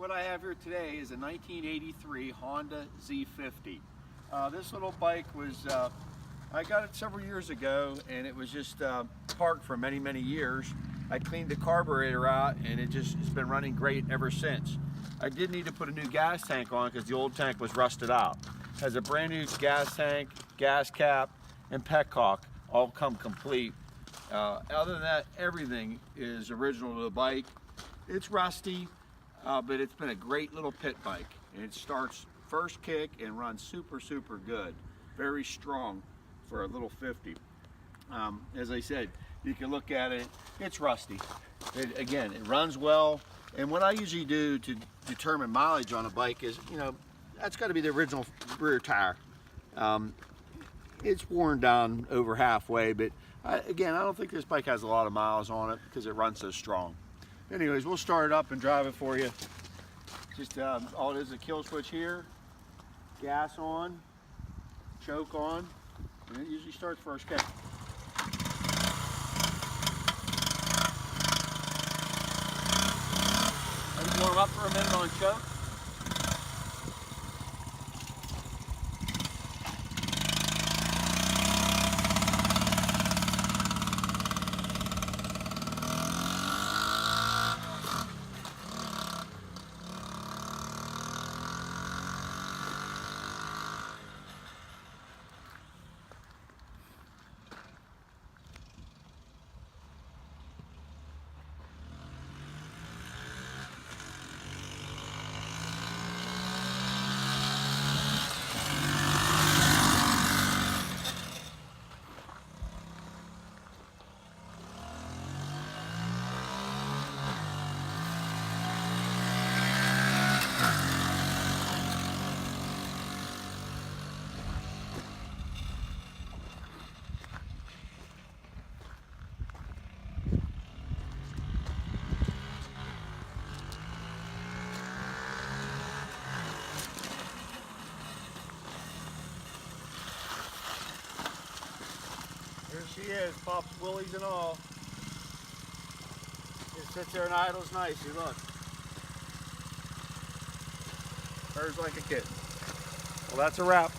what I have here today is a 1983 Honda Z50. This little bike was, I got it several years ago, and it was just parked for many, many years. I cleaned the carburetor out, and it's been running great ever since. I did need to put a new gas tank on because the old tank was rusted out. It has a brand new gas tank, gas cap, and petcock all come complete. Other than that, everything is original to the bike. It's rusty, but it's been a great little pit bike. And it starts first kick and runs super, super good. Very strong for a little 50. As I said, you can look at it, it's rusty. Again, it runs well. And what I usually do to determine mileage on a bike is, that's got to be the original rear tire. It's worn down over halfway, but again, I don't think this bike has a lot of miles on it because it runs so strong. Anyways, we'll start it up and drive it for you. Just all it is a kill switch here, gas on, choke on, and it usually starts first kick. Let it warm up for a minute on choke. Here she is, pops willies and all. It sits there and idles nicely, look. Purrs like a kitten. Well, that's a wrap.